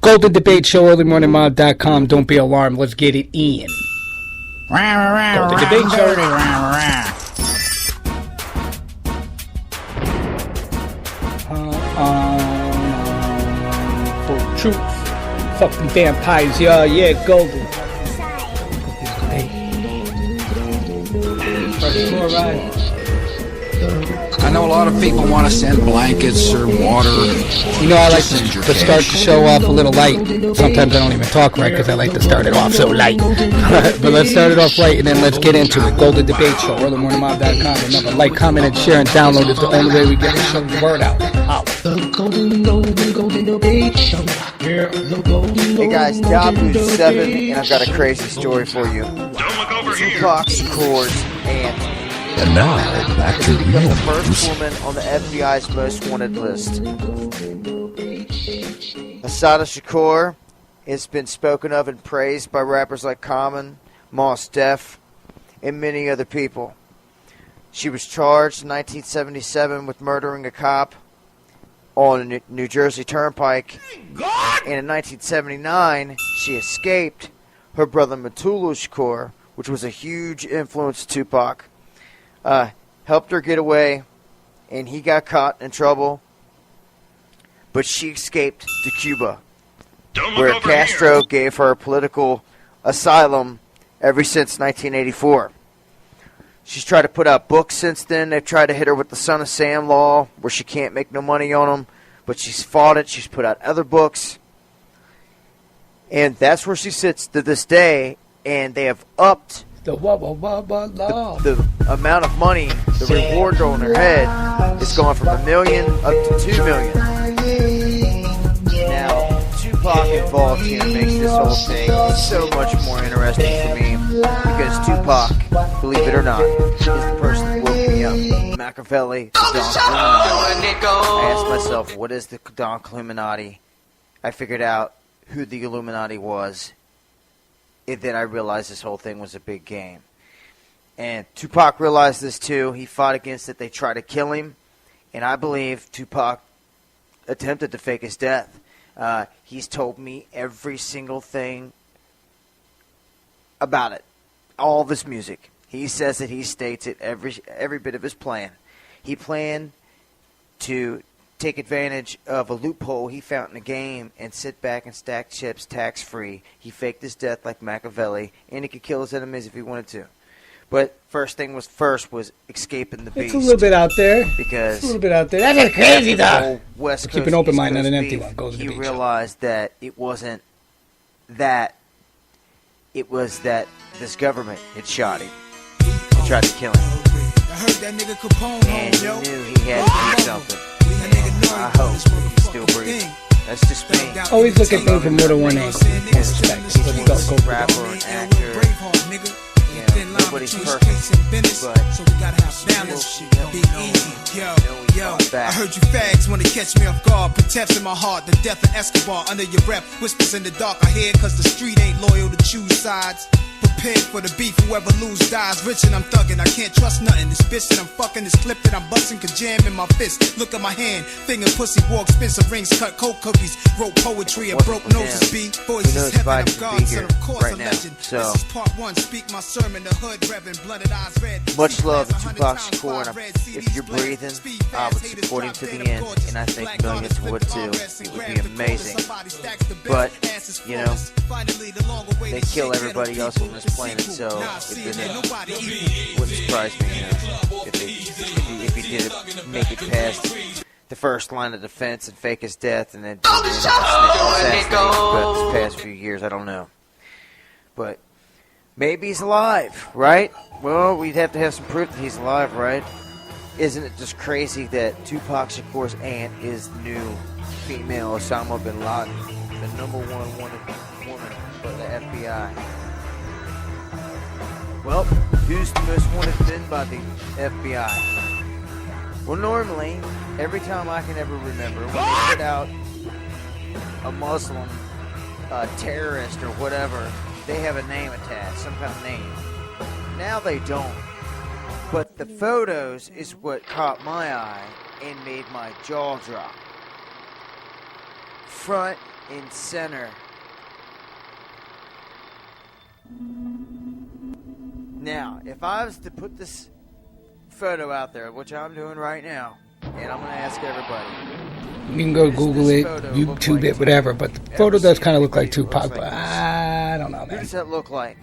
Golden Debate Show, earlymorningmob.com. Don't be alarmed. Let's get it in. Golden Debate Show. For truth. Fucking vampires, yeah, Golden. I know a lot of people want to send blankets or water. You know, I like to start the show off a little light. Sometimes I don't even talk right because I like to start it off so light. But let's start it off light and then let's get into it. Golden Debate Show, earlymorningmob.com. Remember, like, comment, and share, and download is the only way we get the show word out. The Golden Debate Show. Hey guys, W7, and I've got a crazy story for you. Tupac Shakur's aunt. And now, back to the real first woman on the FBI's most wanted list. Assata Shakur has been spoken of and praised by rappers like Common, Mos Def, and many other people. She was charged in 1977 with murdering a cop on a New Jersey Turnpike, and in 1979 she escaped. Her brother Mutulu Shakur, which was a huge influence to Tupac, helped her get away, and he got caught in trouble, but she escaped to Cuba, where Castro gave her political asylum ever since 1984. She's tried to put out books since then. They've tried to hit her with the Son of Sam law, where she can't make no money on them, but she's fought it. She's put out other books, and that's where she sits to this day, and they have upped the amount of money, the reward on her head is going from $1 million up to $2 million. Now, Tupac involved here makes this whole thing so much more interesting for me, because Tupac, believe it or not, is the person that woke me up. Machiavelli, the Don Illuminati. I asked myself, what is the Don Illuminati? I figured out who the Illuminati was. And then I realized this whole thing was a big game. And Tupac realized this too. He fought against it. They tried to kill him. And I believe Tupac attempted to fake his death. He's told me every single thing about it. All of his music. He says it. He states it. Every bit of his plan. He planned to take advantage of a loophole he found in the game and sit back and stack chips tax-free. He faked his death like Machiavelli, and he could kill his enemies if he wanted to. But first thing was escaping the beast. It's a little bit out there. Because it's a little bit out there. That's crazy, though. West Coast, keep an open mind, Coast not an empty beef, one. Goes to he the beach. realized that it wasn't that. It was that this government had shot him. He tried to kill him. I heard that nigga Capone, and he knew he had to do something. I hope he's still breathing. That's just me. Always look at things from more than one angle. Respect. Go rapper and actor. Yeah, nobody's perfect, but I heard you fags wanna catch me off guard. Put taps in my heart, the death of Escobar under your rep. Whispers in the dark, I hear cause the street ain't loyal to choose sides. Prepared for the beef, whoever lose dies. Rich and I'm thuggin', I can't trust nothing. This bitch that I'm fucking, this clip that I'm bustin' could jam in my fist. Look at my hand, finger pussy walk, Spencer rings, cut cold cookies, wrote poetry and broke noses. Be voices heaven, I'm God, son of course a legend. This is part one, speak my sermon, the hood revving, blooded eyes red. Much love to Tupac Shakur, and if you're breathing, I would support him to the end, and I think millions would too. It would be amazing. But, you know, they kill everybody else on this planet, so it wouldn't surprise me, you know, if he did make it past the first line of defense and fake his death and then assassinate but this past few years, I don't know. But maybe he's alive, right? Well, we'd have to have some proof that he's alive, right? Isn't it just crazy that Tupac Shakur's aunt is the new female Osama bin Laden, the #1 wanted woman for the FBI? Well, who's the most wanted then by the FBI? Well, normally, every time I can ever remember, when they put out a Muslim terrorist or whatever, they have a name attached, some kind of name. Now they don't. But the photos is what caught my eye and made my jaw drop. Front in center. Now, if I was to put this photo out there, which I'm doing right now, and I'm going to ask everybody. You can go Google it, YouTube it, whatever, but the photo does kind of look like Tupac, but I don't know, Who man. does that look like?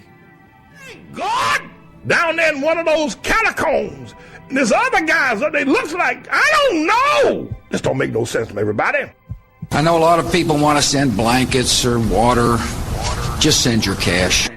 God! Down there in one of those catacombs. And there's other guys that they look like, I don't know. This don't make no sense to everybody. I know a lot of people want to send blankets or water. Just send your cash.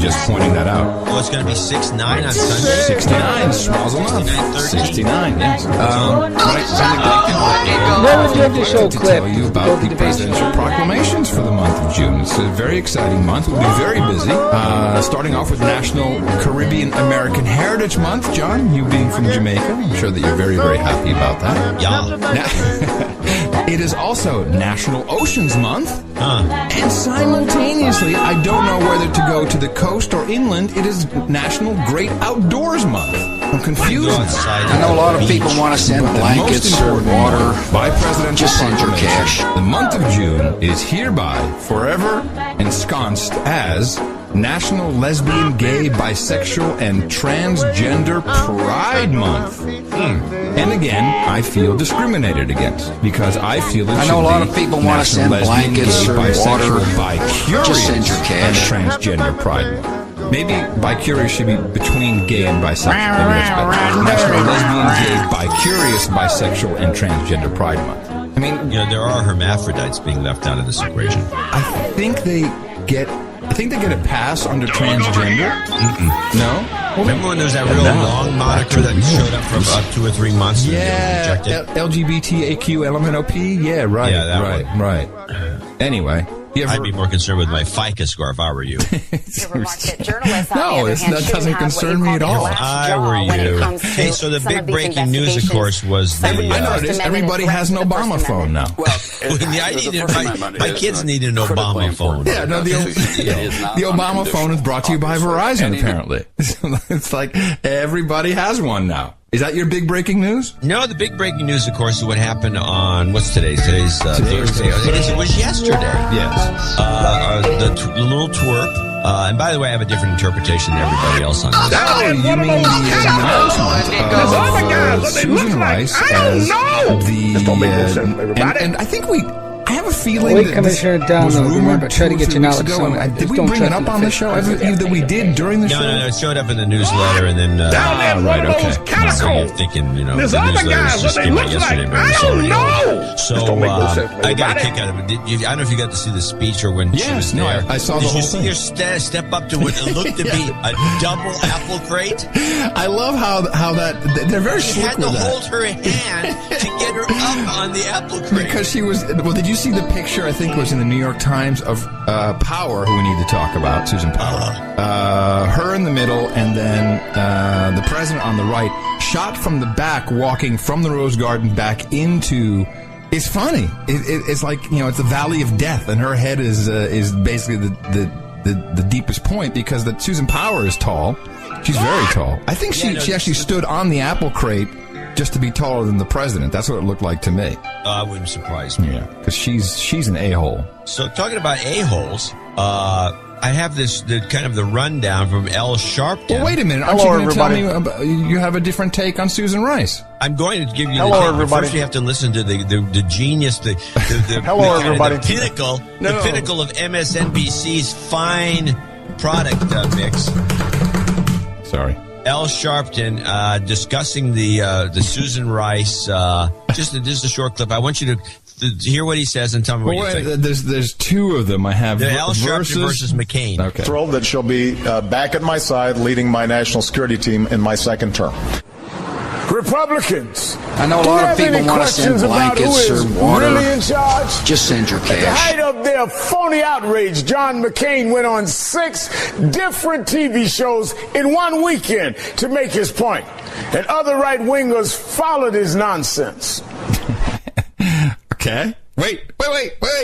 Just pointing that out. Oh, it's going to be 6'9" on Sunday? 69, swazzle enough. 69, yes. Where would you have to show to clip? tell you about the presidential proclamations for the month of June. It's a very exciting month. We'll be very busy. Starting off with National Caribbean American Heritage Month. John, you being from Jamaica, I'm sure that you're very, very happy about that. Yeah. It is also National Oceans Month. And simultaneously, I don't know whether to go to the coast or inland, it is National Great Outdoors Month. I'm confused now. I know a lot of people want to send blankets or water. By presidential Just send your proclamation, cash. the month of June is hereby forever ensconced as National Lesbian, Gay, Bisexual, and Transgender Pride Month. And again, I feel discriminated against because I feel it I should know a lot be of people want to send National blankets Lesbian, or Gay, Bisexual, water. Bi-Curious, Just send your cash. and Transgender Pride Month. Maybe bi-curious should be between gay and bisexual. Maybe that's better. National Lesbian, Gay, Bi-Curious, Bisexual, and Transgender Pride Month. I mean, You know, there are hermaphrodites being left out of this equation. I think they get a pass under transgender. No? Remember when there was that real long moniker that showed up for about 2 or 3 months? And Yeah, they rejected? LGBTAQ LMNOP. Yeah, right. Yeah, that right. Anyway, you ever, I'd be more concerned with my FICA score if I were you. Market journalists, on the No, other hand, that should doesn't have what concern you me call at the all. last I straw were when it you. comes to Hey, so the some big of these breaking news, of investigations. course, was the... Some of these I noticed First Amendment everybody and has an threats to the Obama First phone now. My kids need an Obama phone. Yeah, no, the Obama phone is brought to you by Verizon, apparently. It's like everybody has one now. Is that your big breaking news? No, the big breaking news, of course, is what happened on, what's today? Today's Thursday. It was yesterday. Yes. The little twerp. And by the way, I have a different interpretation than everybody else on this. Oh, you mean the announcement of Susan Rice as the... And I think I have a feeling Wait, that Commissioner, this download. was rumored Remember, try to 2 or get 3 your weeks knowledge ago. somewhere. And did Just we don't bring it trust up the on the fake show? news. Either we did during the show? No, it showed up in the newsletter, and then... right, okay. So you're thinking, you know, There's the other newsletter guys just that came they out look yesterday, like, but it was I don't already know. out. So This don't make no sense to I got a everybody. kick out of it. I don't know if you got to see the speech or when she was no, there. I saw the Did whole you see thing. her step up to what looked to be a double apple crate? I love how that... They're very She slick had to with that. hold her hand to get her up on the apple crate. Because she was... Well, did you see the picture, I think it was in the New York Times, of Power, who we need to talk about, Susan Power. Her in the middle, and then the president on the right, shot from the back, walking from the Rose Garden back into... It's funny. It's like, you know, it's the Valley of Death, and her head is basically the deepest point, because Susan Power is tall. She's very tall. I think she actually stood on the apple crate just to be taller than the president. That's what it looked like to me. I wouldn't surprise me. Yeah, because she's an a-hole. So talking about a-holes, I have the kind of the rundown from L. Sharpton. Well, wait a minute. Aren't you going to tell me you have a different take on Susan Rice? I'm going to give you Hello, the take, everybody. but first you have to listen to the genius, the Hello, everybody. the pinnacle of MSNBC's fine product mix. Sorry. L. Sharpton discussing the Susan Rice. Just a short clip. I want you to hear what he says and tell me what you think. There's 2 of them. I have The Al Sharpton versus McCain. Okay. Thrilled that she'll be back at my side leading my national security team in my second term. Republicans I know a lot of people want to send blankets or water. Really in charge? Just send your At the cash. height of their phony outrage, John McCain went on 6 different TV shows in one weekend to make his point. And other right-wingers followed his nonsense. Okay. Wait.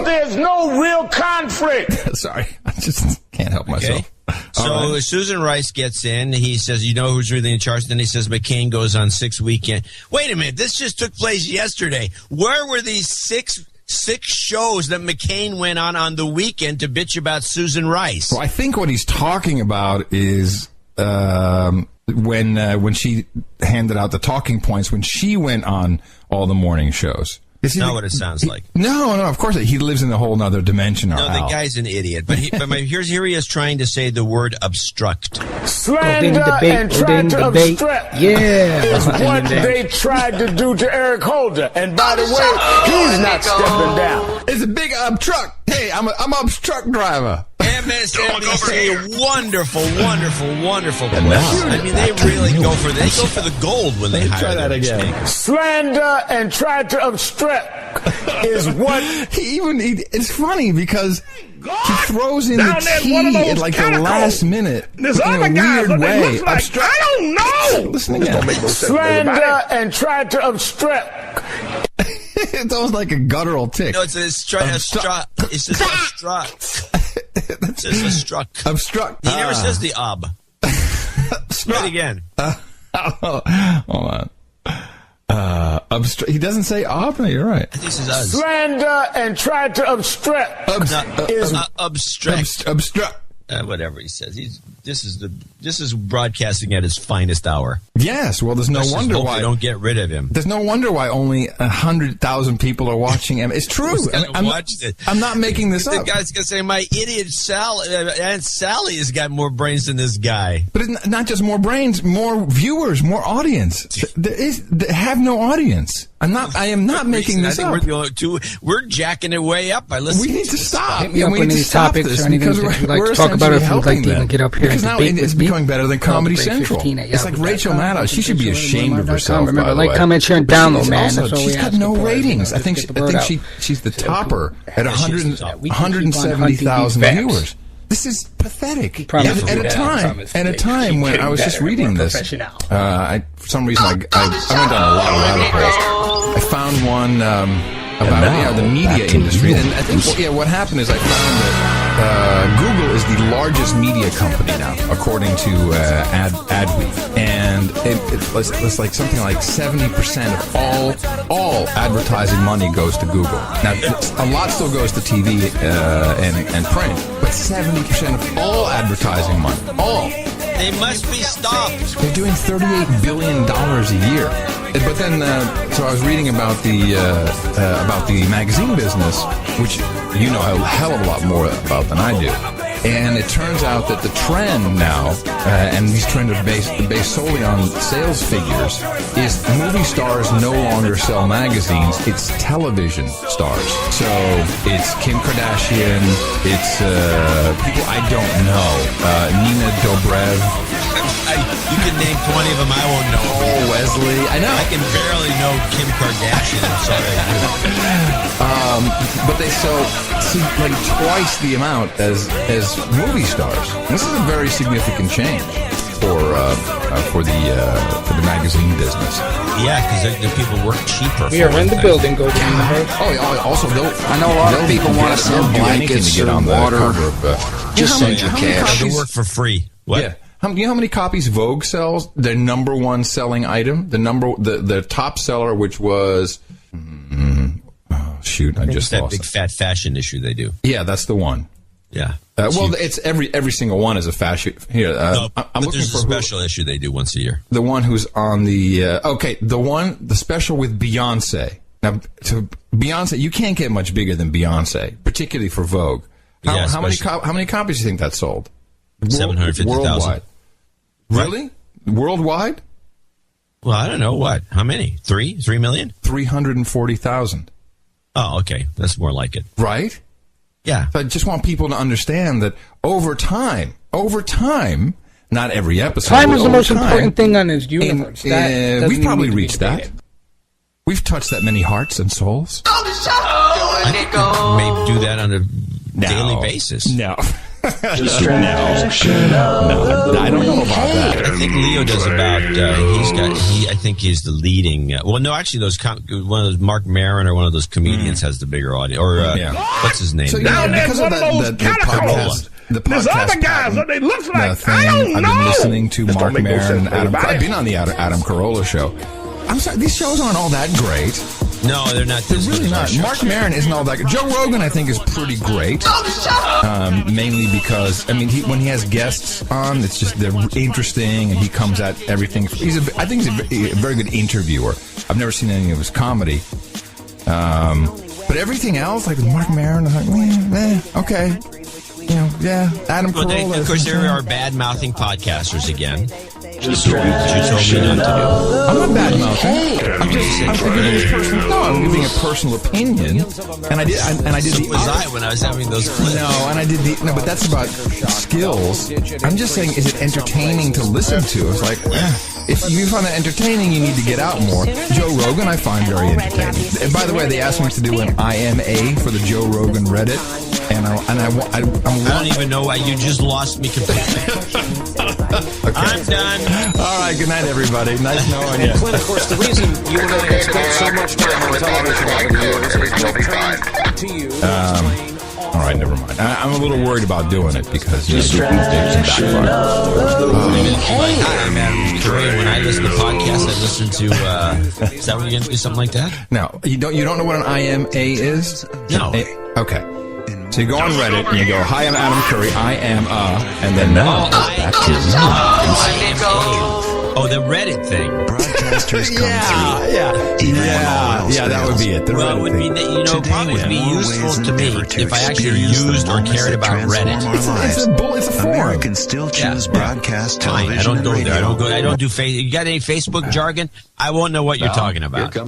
There's no real conflict. Sorry, I just can't help myself. So Susan Rice gets in. He says, you know who's really in charge? Then he says McCain goes on 6 weekend. Wait a minute. This just took place yesterday. Where were these six shows that McCain went on the weekend to bitch about Susan Rice? Well, I think what he's talking about is when she handed out the talking points when she went on all the morning shows. That's not what it sounds like. No, of course he lives in a whole other dimension. No, the guy's an idiot. But here he is trying to say the word obstruct. Slander and trying to obstruct is what they tried to do to Eric Holder. And by the way, he's not stepping down. It's a big obstruct. Hey, I'm an obstruct driver. MSNBC, wonderful place. I mean, they really go for the gold when they hire them. Try that again. Slander and try to obstruct is what it's funny because he throws in the T at like the last minute in a weird way. Obstruct. I don't know. Listen again. Slander and try to obstruct. It's almost like a guttural tick. No, it's obstruct. It's just obstruct. It says obstruct. Obstruct. He never says the ob. Try it again. Hold on. He doesn't say ob. No, you're right. I think this is us. Slander and try to obstruct obstruct. Obstruct. Whatever he says. This is broadcasting at his finest hour. Yes, well, there's no wonder why they don't get rid of him. There's no wonder why only 100,000 people are watching him. It's true. I'm not making this up. The guy's gonna say my idiot Aunt Sally has got more brains than this guy. But it's not just more brains, more viewers, more audience. They have no audience. I am not making this up. We're jacking it way up by listening. We need to stop. Hit me up with any topics or anything that you'd like to talk about, or if you'd like to even get up here and now debate it's with me. becoming better than Comedy Central. It's like Rachel Maddow. She should be ashamed of herself. Remember, by the way. comment, share, and download, man. She's got no ratings. I think she's the topper at 170,000 viewers. This is pathetic. At a time when I was just reading this, for some reason I went down a lot of rabbit holes. I found one about the media industry, and I think what happened is I found that Google is the largest media company now, according to Adweek, and it's like something like 70% of all advertising money goes to Google. Now, a lot still goes to TV and print, but 70% of all advertising money, they must be stopped. They're doing $38 billion a year. But then, so I was reading about the magazine business, which you know a hell of a lot more about than I do. And it turns out that the trend now, and these trends are based solely on sales figures, is movie stars no longer sell magazines, it's television stars. So it's Kim Kardashian, it's people I don't know, Nina Dobrev. You can name 20 of them, I won't know. Oh, Wesley. I know. I can barely know Kim Kardashian. I'm sorry. But they sell like twice the amount as movie stars. This is a very significant change for the magazine business. Yeah, because the people work cheaper. We are in the building, Golden. Also, I know a lot of people want to send blankets or water. Just send your cash. They work for free. What? Yeah. You know how many copies Vogue sells? Their number one selling item, the top seller, which was, I just that lost big fat fashion issue they do. Yeah, that's the one. Yeah. It's every single one is a fashion. Here, I'm looking there's for a special issue they do once a year. The one who's on the the special with Beyonce. Now, to Beyonce, you can't get much bigger than Beyonce, particularly for Vogue. How many copies do you think that sold? 750,000. Really? Worldwide? Well, I don't know. What? How many? 3 million? 340,000. Oh, okay. That's more like it. Right? Yeah. So I just want people to understand that over time, not every episode. Time is the most important thing on this universe. We've probably reached that. We've touched that many hearts and souls. I think we may do that on a daily basis. No. No, I don't know about that. I think Leo does about. I think he's the leading. Well, no, actually, one of those Mark Maron or one of those comedians has the bigger audience. Or what's his name? So, because of the podcast, other guys that they look like thing, I don't know. I've been listening to Mark Maron and Adam. I've been on the Adam Carolla show. I'm sorry, these shows aren't all that great. No, they're not. They're really not. Mark Maron isn't all that good. Joe Rogan, I think, is pretty great. Mainly because, I mean, when he has guests on, it's just they're interesting, and he comes at everything. I think he's a very good interviewer. I've never seen any of his comedy. But everything else, like with Mark Maron, I'm like, okay. Adam Carolla. Of course, there are bad-mouthing podcasters again. Which you told me not to do. I'm not bad-mouthing. I'm giving a personal opinion. And I did so was I when I was having those clips. But that's about skills. I'm just saying, is it entertaining to listen to? It's like, if you find that entertaining, you need to get out more. Joe Rogan, I find very entertaining. And by the way, they asked me to do an IMA for the Joe Rogan Reddit. And I don't even know why you just lost me completely. Okay. I'm done. All right, good night, everybody. Nice knowing you. Clint, of course, the reason you and I have spent so much time on television over the years is Jus Tryin to you. All right, never mind. I'm a little worried about doing it because these days backfire. When I listen to podcasts, I listen to. Is that what you're going to do? Something like that? No, you don't know what an IMA is? No. Okay. So you go on Reddit and you go, "Hi, I'm Adam Curry. I am and then now back to Oh, the Reddit thing. Broadcasters come Yeah, that would be it. Well, it would be, probably would be useful to me if I actually used or cared about Reddit. It's a forum. Americans still choose broadcast television. I don't go there. I don't do Facebook. You got any Facebook jargon? I won't know what you're talking about. But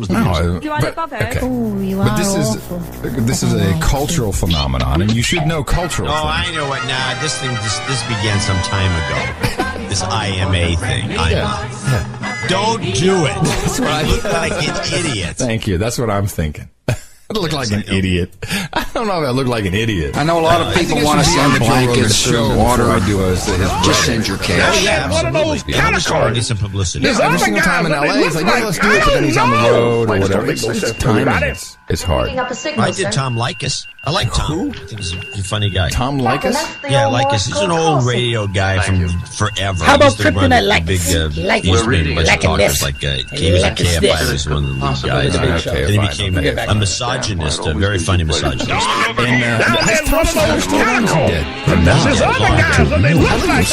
this is a cultural phenomenon, and you should know cultural. Oh, I know what. Nah, this began some time ago. This IMA thing. Don't do it. That's what I look like an idiot. Thank you. That's what I'm thinking. I look like an idiot. I don't know if I look like an idiot. I know a lot of people want to send blankets or water. Just send your cash. Oh, yeah, one of those catacombs. Get some publicity. Every single time in LA, he's like, yeah, let's do it, but then he's on the road or whatever. It's timing. It's hard. I did Tom Likas. I like Tom. I think he's a funny guy. Tom Likas? Yeah, Likas. He's an old radio guy from forever. How about Kryptonite Likas? He's been a bunch of talkers. He was at KFI. He was one of the lead guys. And he became a misogynist, a very funny misogynist. I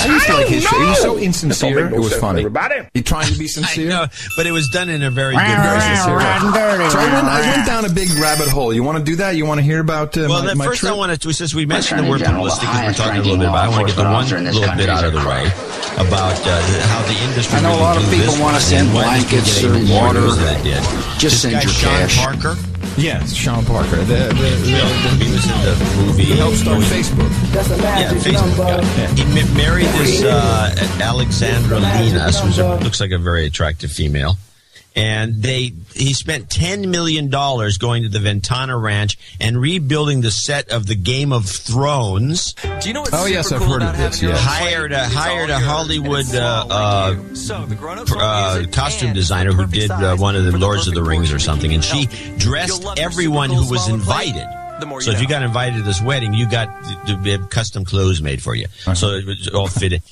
used to like his show. He was so insincere. It was funny. He trying to be sincere. I know, but it was done in a very good way. So I went down a big rabbit hole. You want to do that? You want to hear about my first trip? I want to, since we mentioned the word publicity, because we're talking a little bit about it, I want to get the one little bit out of the way about how the industry. I know a lot of people want to send blankets or water. Just send your cash. Sean Parker. Yes, Sean Parker. He was in the movie. He helped start Facebook. Yeah, Facebook. Yeah. He married this Alexandra Linas, who looks like a very attractive female. And he spent $10 million going to the Ventana Ranch and rebuilding the set of the Game of Thrones. Do you know what's yes, I've heard of this. Yes. Hired a Hollywood costume designer who did one of the Lords of the Rings or something, and she dressed everyone who was invited. So if you got invited to this wedding, you got custom clothes made for you. So it was all fitted.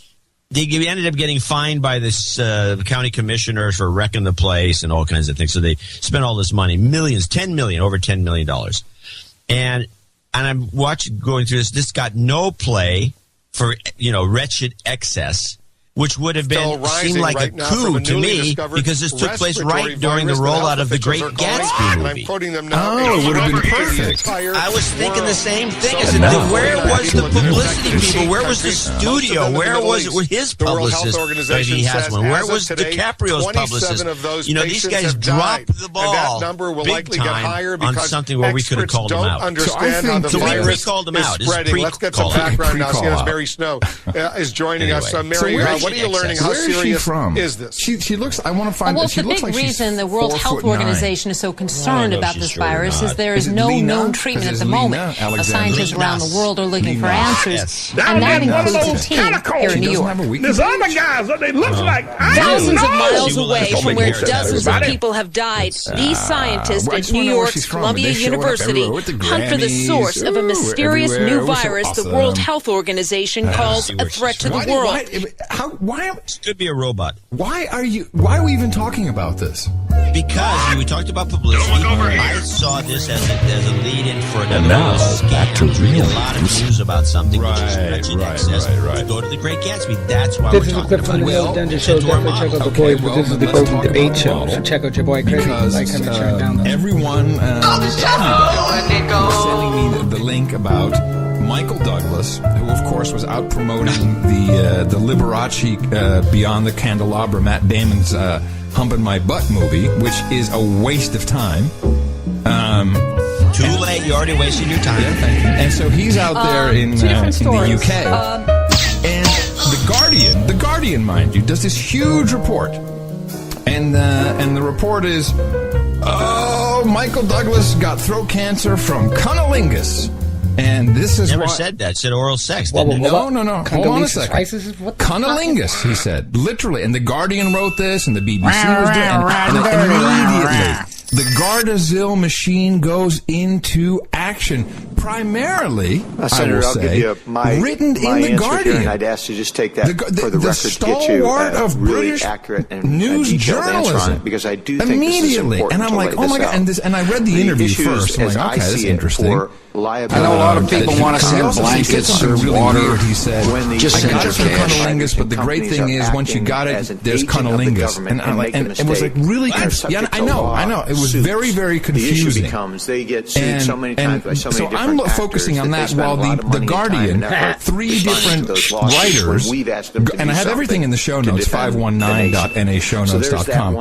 They ended up getting fined by this county commissioner for wrecking the place and all kinds of things. So they spent all this money, millions, over $10 million. And I'm going through this. This got no play for, wretched excess, which would have seemed like a coup to me because this took place right during the rollout of the Great Gatsby movie. It would have been perfect. I was thinking the same thing. I said, where was the publicity people? Where was the studio? Where was his publicist? Maybe he has one. Where was DiCaprio's publicist? These guys dropped the ball big time on something where we could have called them out. So we called them out. Let's get some background now. Mary Snow is joining us. Mary, What are you learning? How Where is she serious from? is this? She looks. I want to find. Well, she the looks big like she's reason the World Health 4'9". Organization is so concerned about this virus is there is Is it no Lena? known treatment at the moment. Scientists around the world are looking for answers, and that includes a team here in New York. There's other guys that they look like Thousands of miles away from where dozens of people have died, these scientists at New York's Columbia University hunt for the source of a mysterious new virus the World Health Organization calls a threat to the world. Why could be a robot? Why are we even talking about this? Because we talked about publicity. I saw this as a lead-in for another scam. Back to real a lot of news about something, which is stretching access to go to the Great Gatsby. That's why This we're is a talking clip about from the Real Dungeon Show. Definitely check out the boys, but this is the Golden Debate Show. So check out your boy Crazy. Like, comment, share, and download. Everyone was sending me the link about Michael Douglas, who of course was out promoting the Liberace Beyond the Candelabra, Matt Damon's Humpin' My Butt movie, which is a waste of time. Too late. You already wasted your time. Yeah, thank you. And so he's out there in the UK. And the Guardian, mind you, does this huge report. And the report is, Michael Douglas got throat cancer from cunnilingus. And this is Never said that. Said oral sex. No. Hold on a second. Cunnilingus, he said. Literally. And the Guardian wrote this, and the BBC was doing it. And immediately, the Gardasil machine goes into action. Primarily, Senator, I will I'll say, give you my written in the answer Guardian. Here, and I'd ask you just take that for the record to get you stalwart of really British accurate and news detailed answer on journalism. it, because I do think Immediately. this is important. And I'm like, to oh my lay God. this out. And I read the interview issues first. I'm as like, I okay, this is see it interesting. for liability. I know a lot of people want to send blankets or water. Weird, he said, Just I send got your it from cash. cunnilingus, but the great thing is once you got it, there's cunnilingus. And I'm like, and it was like really, yeah, I know. It was very, very confusing. The issue becomes they get sued so many times by so many different I'm focusing on that while the Guardian, three different writers, and I have everything in the show notes, 519.nashownotes.com.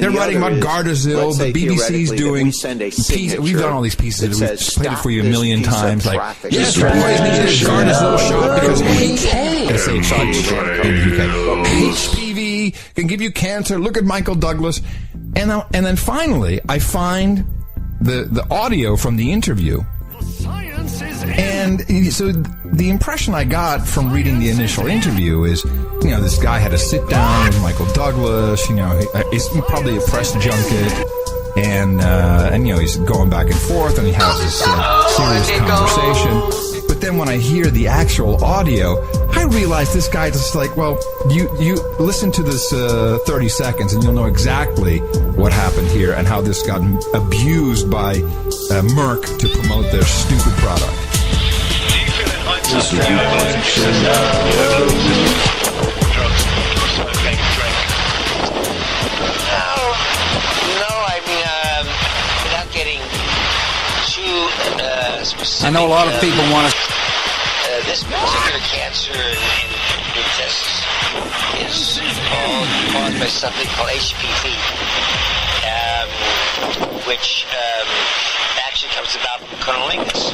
They're writing about Gardasil, the BBC's doing pieces. We've done all these pieces. We've played it for you a million times. Like, yes, your boys need a Gardasil shot because SHH in the UK. HPV can give you cancer. Look at Michael Douglas. And then finally, I find the audio from the interview. And so the impression I got from reading the initial interview is, this guy had to sit down with Michael Douglas. He's probably a press junket, and he's going back and forth, and he has this serious conversation. But then when I hear the actual audio, I realize this guy just like, well, you listen to this 30 seconds and you'll know exactly what happened here and how this got abused by Merck to promote their stupid product. Without getting too specific. I know a lot of people want to. This particular cancer in the intestines is caused by something called HPV, which actually comes about from cunnilingus.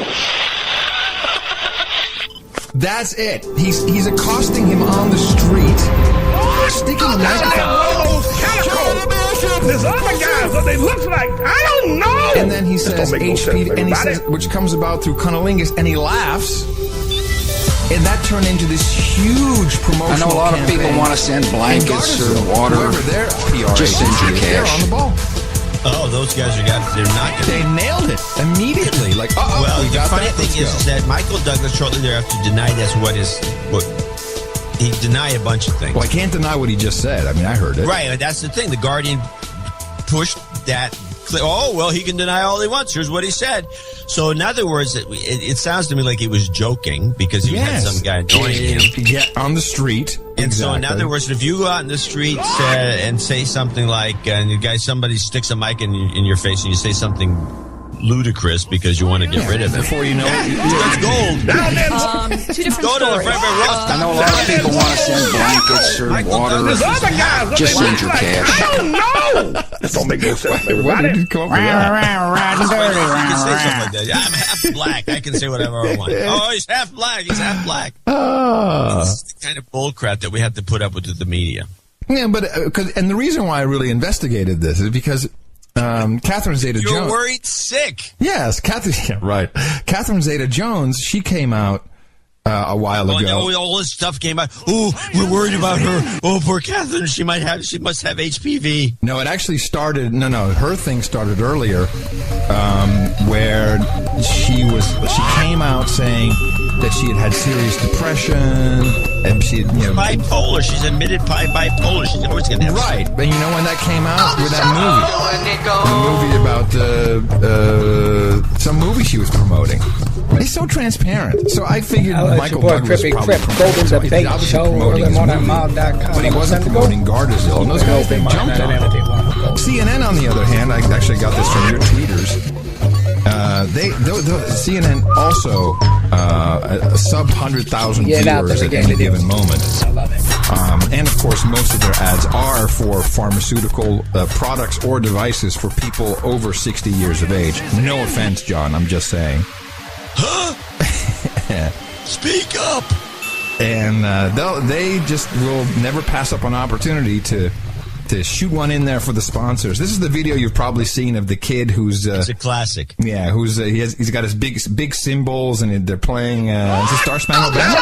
That's it. He's accosting him on the street, sticking a microphone. There's other guys that they look like, I don't know. And then he says HPV, and he says, which comes about through cunnilingus, and he laughs. And that turned into this huge promotional I know a lot of campaign. people want to send blankets or water. Whoever their PR Just send your agency is, they're cash. on the ball. Oh, those guys they're not going to. They nailed it immediately. Like, well, we the got funny that. thing is that Michael Douglas shortly thereafter denied he denied a bunch of things. Well, I can't deny what he just said. I mean, I heard it. Right, and that's the thing. The Guardian pushed that. Oh, well, he can deny all he wants. Here's what he said. So, in other words, it sounds to me like he was joking because he had some guy annoying him. Yeah, on the street. And so, in other words, if you go out in the streets and say something like, somebody sticks a mic in your face and you say something ludicrous because you want to get rid of it. Before you know it, it's gold. Two different Go to the stories. I know a lot of people want to send blankets or water. Just send your cash. I don't know. This don't make no sense. Where did you come up with that? You can say something like that. I'm half black. I can say whatever I want. Oh, he's half black. He's half black. This is the kind of bull crap that we have to put up with the media. Yeah, but and the reason why I really investigated this is because Catherine Zeta-Jones. You're worried sick. Yes, Catherine Zeta-Jones. She came out a while ago. All this stuff came out. Oh, we're worried about her. Oh, poor Catherine. She must have HPV. No, it actually started. No, her thing started earlier, where she came out saying that she had serious depression, and she had, bipolar. She's admitted bipolar. She's always going to have right. And you know when that came out with that movie, the movie about some movie she was promoting. He's so transparent. So I figured Michael Douglas probably GoldenDebateShow, GoldenDebateShow, but he wasn't promoting Gardasil. And those guys, they jumped on it. CNN, on the other hand, I actually got this from your tweeters. CNN also sub 100,000 viewers at any given moment. And of course, most of their ads are for pharmaceutical products or devices for people over 60 years of age. No offense, John. I'm just saying. Speak up. And they just will never pass up an opportunity to shoot one in there for the sponsors. This is the video you've probably seen of the kid who's it's a classic. Yeah, who's he's got his big cymbals and they're playing is it Star Spangled Banner?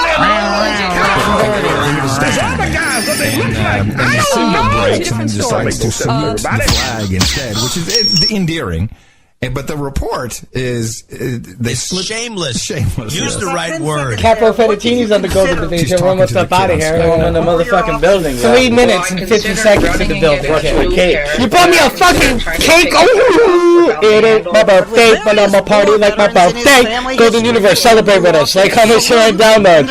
And the cymbal breaks and then decides to salute the flag instead, which is endearing. But the report is shameless. Use the right word. Capo Fettuccine's on the Golden Debate Show. We're almost up out of here. We're in the motherfucking building. 3 minutes and 50 seconds in the building. You bought me a fucking cake? Oh, it ain't my birthday, but I'm a party like my birthday. Golden Universe, celebrate with us. Like, comment, share, and download.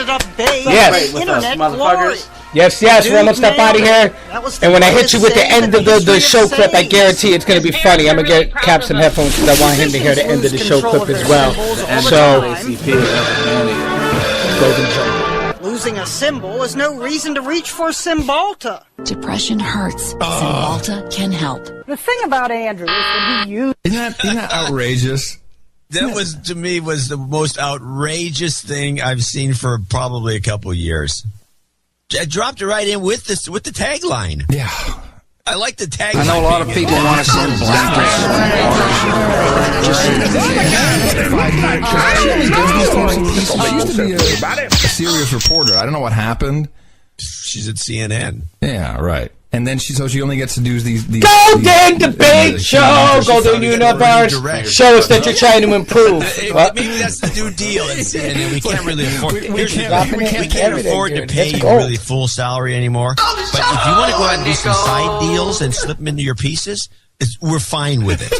Yes. Motherfuckers. Yes, we're almost up out of here. And when I hit you with the end of the show clip, I guarantee it's going to be funny. I'm going to get Cap some headphones because I want him to hear the end of the show clip as well. So, losing a symbol is no reason to reach for Cymbalta. Depression hurts. Cymbalta can help. The thing about Andrew is that he used... Isn't that outrageous? That was, to me, was the most outrageous thing I've seen for probably a couple of years. I dropped it right in with the tagline. Yeah. I like the tagline. I know a lot of people want to send blankets She used to be a serious reporter. I don't know what happened. She's at CNN. Yeah, right. And then she only gets to do these Golden Debate Show, Golden Universe. Show us that you're trying to improve. Maybe that's the new deal at CNN. We can't really afford. We can't afford to pay you really full salary anymore. But if you want to go out and do some side deals and slip them into your pieces, we're fine with it.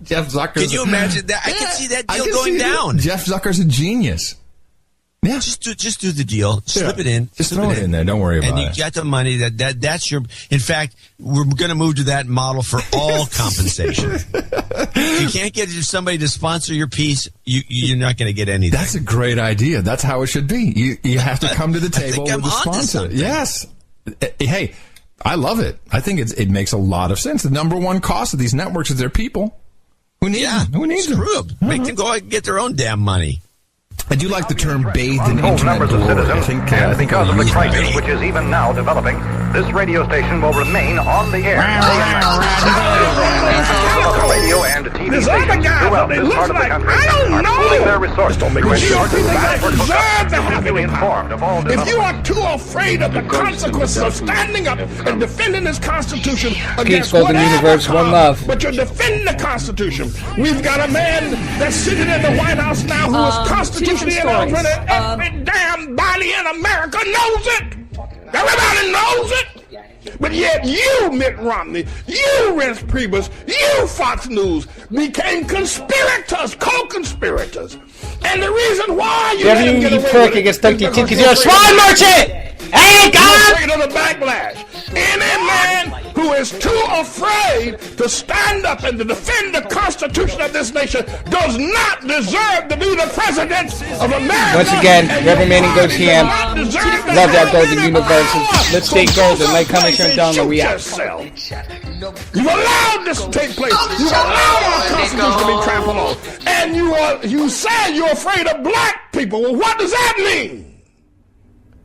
Jeff Zucker's. Can you imagine that? I can see that deal going down. Jeff Zucker's a genius. Yeah, just do the deal. Slip it in. Just throw it in there. Don't worry about it. And you get the money. That's your. In fact, we're going to move to that model for all compensation. If you can't get somebody to sponsor your piece, you're not going to get anything. That's a great idea. That's how it should be. You have to come to the table with a sponsor. Yes. Hey, I love it. I think it makes a lot of sense. The number one cost of these networks is their people. Who needs them? Who needs them? Screw them. Make them go out and get their own damn money. I do like the term bathed in internet glory. I think because of the crisis which is even now developing, this radio station will remain on the air. Radio and TV stations throughout this part of the country are pooling their resources to be informed of all developments. If you are too afraid of the consequences of standing up and defending this Constitution against whatever comes, but you're defending the Constitution. We've got a man that's sitting in the White House now who is constitutionally inaugurated. Every damn body in America knows it. Everybody knows it. But yet you, Mitt Romney, you, Reince Priebus, you, Fox News, became conspirators, co-conspirators. And the reason why you let him get away with it is because you're a swine merchant! Hey, God! You're afraid of the backlash. Any man who is is too afraid to stand up and to defend the Constitution of this nation does not deserve to be the president of America. Once again, Reverend Manning goes ham. Love that Golden Universe. Let's stay golden. Like, comment, share, and download. We out. You allowed this to take place. You allowed our Constitution to be trampled on. And you said you're afraid of black people. Well, what does that mean?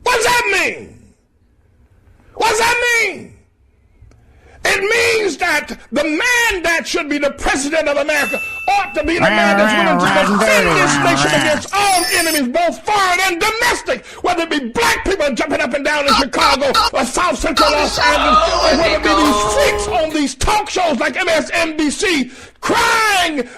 What does that mean? What does that mean? It means that the man that should be the president of America ought to be the man that's willing to defend this nation against all enemies, both foreign and domestic, whether it be black people jumping up and down in Chicago or South Central Los Angeles, or whether it be these freaks on these talk shows like MSNBC crying